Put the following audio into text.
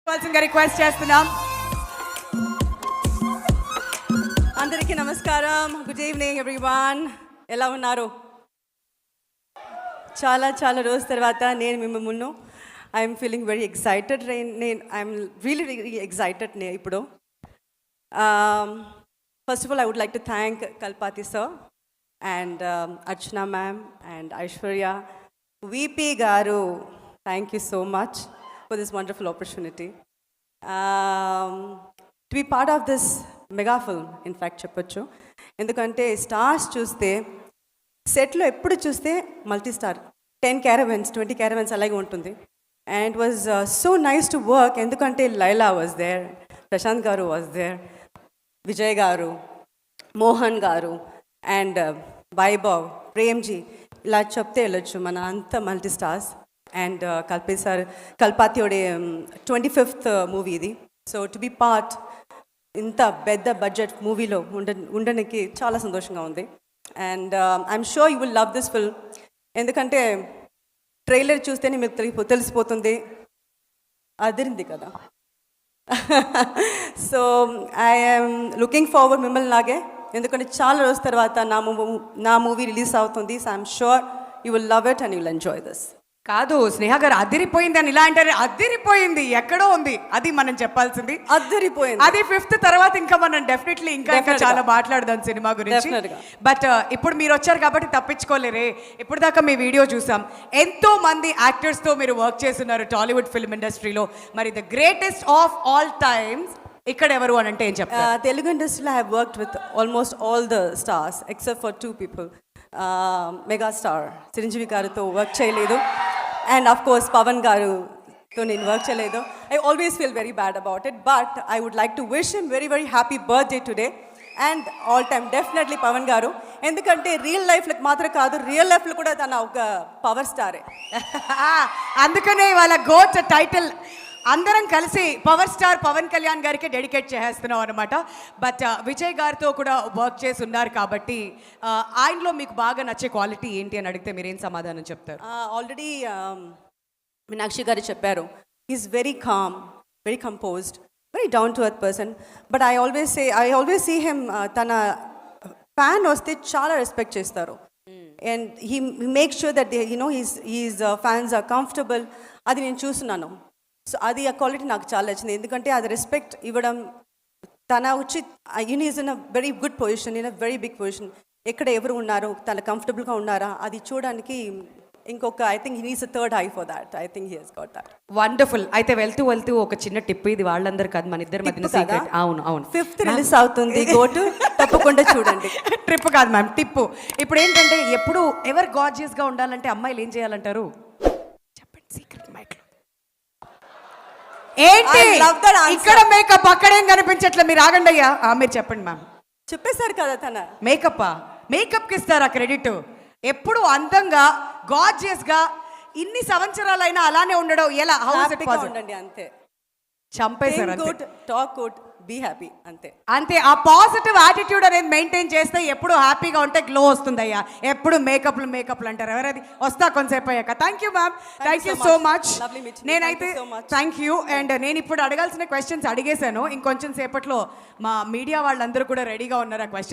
కావాల్సిందిగా రిక్వెస్ట్ చేస్తున్నాం. అందరికీ నమస్కారం. Good evening everyone. ఎలా ఉన్నారు? చాలా చాలా రోజు తర్వాత నేను మిమ్మల్ని ముందు I'm feeling very excited. I'm really excited ఇప్పుడు. First of all I would like to thank Kalpathi sir and Archana ma'am and Aishwarya, VP గారు, thank you so much for this wonderful opportunity to be part of this mega film. In fact చెప్పొచ్చు, ఎందుకంటే stars చూస్తే సెట్లో ఎప్పుడు చూస్తే multi star, 10 caravans 20 caravans అలాగే ఉంటుంది. And it was so nice to work, ఎందుకంటే లైలా వాజ్ దేర్, ప్రశాంత్ గారు వాజ్ దేర్, విజయ్ గారు, మోహన్ గారు అండ్ వైభవ్, ప్రేమ్జీ, ఇలా చెప్తే వెళ్ళొచ్చు మన అంత మల్టీ స్టార్స్. అండ్ కల్పాతియోడే 25th మూవీ ఇది. సో టు బి పార్ట్ ఇంత పెద్ద బడ్జెట్ మూవీలో ఉండడానికి చాలా సంతోషంగా ఉంది. And I'm sure you will love this film, ఎందుకంటే ట్రైలర్ చూస్తేనే మీకు తెలిసిపోతుంది, అదిరింది కదా. సో ఐఎమ్ లుకింగ్ ఫార్వర్డ్ మిమ్మల్ని లాగే, ఎందుకంటే చాలా రోజుల తర్వాత నా మూవీ రిలీజ్ అవుతుంది. So I'm sure you will love it and you will enjoy this. కాదు స్నేహ గారు, అదిరిపోయింది అని ఇలా అంటారు. అదిరిపోయింది ఎక్కడో ఉంది, అది మనం చెప్పాల్సింది. అదిరిపోయింది, అది 5th తర్వాత ఇంకా మనం డెఫినెట్లీ ఇంకా చాలా మాట్లాడదాం సినిమా గురించి. బట్ ఇప్పుడు మీరు వచ్చారు కాబట్టి తప్పించుకోలేరే. ఇప్పుడు దాకా మీ వీడియో చూసాం, ఎంతో మంది యాక్టర్స్తో మీరు వర్క్ చేస్తున్నారు టాలీవుడ్ ఫిల్మ్ ఇండస్ట్రీలో. మరి the greatest of all times ఇక్కడ ఎవరు అని అంటే ఏం చెప్తారు? తెలుగు ఇండస్ట్రీలో I have worked with almost all the stars except for 2 people. Megastar Chiranjeevi గారితో వర్క్ చేయలేదు, అండ్ ఆఫ్ కోర్స్ పవన్ గారుతో నేను వర్క్ చేయలేదు. I always feel very bad about it, but I would like to wish him very very happy birthday today and all time definitely Pawan garu, ఎందుకంటే real లైఫ్లో మాత్రం కాదు, real లైఫ్లో కూడా తన ఒక పవర్ స్టారే. అందుకనే వాళ్ళ గోట్ టైటిల్ అందరం కలిసి పవర్ స్టార్ పవన్ కళ్యాణ్ గారికి డెడికేట్ చేస్తున్నాం అనమాట. బట్ విజయ్ గారితో కూడా వర్క్ చేసి ఉన్నారు కాబట్టి ఆయనలో మీకు బాగా నచ్చే క్వాలిటీ ఏంటి అని అడిగితే మీరేం సమాధానం చెప్తారు? ఆల్రెడీ మీనాక్షి గారు చెప్పారు, is very calm, very composed, very down to earth person. But I always see him, తన ఫ్యాన్ వస్తే చాలా రెస్పెక్ట్ చేస్తారు. And he make sure that his fans are comfortable. అది నేను చూస్తున్నాను. సో అది ఆ క్వాలిటీ నాకు చాలా నచ్చింది, ఎందుకంటే అది రెస్పెక్ట్ ఇవ్వడం. తన వచ్చి is in a very good position, in a very big position. ఎక్కడ ఎవరు ఉన్నారు, తన కంఫర్టబుల్గా ఉన్నారా అది చూడడానికి ఇంకొక I think he needs a third eye for that. I think he has got that. Wonderful. అయితే వెళ్తూ ఒక చిన్న టిప్, ఇది వాళ్ళందరూ కాదు, మన ఇద్దరి మధ్యన సీక్రెట్. అవును 5th రిలీజ్ అవుతుంది, గోటు తప్పకుండా చూడండి. ట్రిప్ కాదు మ్యామ్, టిప్పు. ఇప్పుడు ఏంటంటే ఎప్పుడు ఎవరు గార్జియస్గా ఉండాలంటే అమ్మాయిలు ఏం చేయాలంటారు? చెప్పండి సీక్రెట్ మైక్లో. ఏంటి ఇక్కడ మేకప్, అక్కడేం కనిపించట్లే, మీరు ఆగండి అయ్యా. మీరు చెప్పండి మ్యామ్. చెప్పేశారు కదా, తన మేకప్కి ఇస్తారా క్రెడిట్? ఎప్పుడు అందంగా గార్జియస్గా ఇన్ని సంవత్సరాలైనా అలానే ఉండడం ఎలా? ఉండండి అంతే, చంపేశారు. టాక్ గుడ్, బీ హ్యాపీ, అంతే. ఆ పాజిటివ్ యాటిట్యూడ్ అనేది మెయింటైన్ చేస్తే ఎప్పుడు హ్యాపీగా ఉంటే గ్లో వస్తుంది అయ్యా. ఎప్పుడు మేకప్లు అంటారు ఎవరది? వస్తా కొంతసేపు అయ్యాక. Thank you ma'am, thank you so much. నేనైతే థ్యాంక్ యూ. అండ్ నేను ఇప్పుడు అడగాల్సిన క్వశ్చన్స్ అడిగేశాను, ఇంకొంచెం సేపట్లో మా మీడియా వాళ్ళందరూ కూడా రెడీగా ఉన్నారు ఆ క్వశ్చన్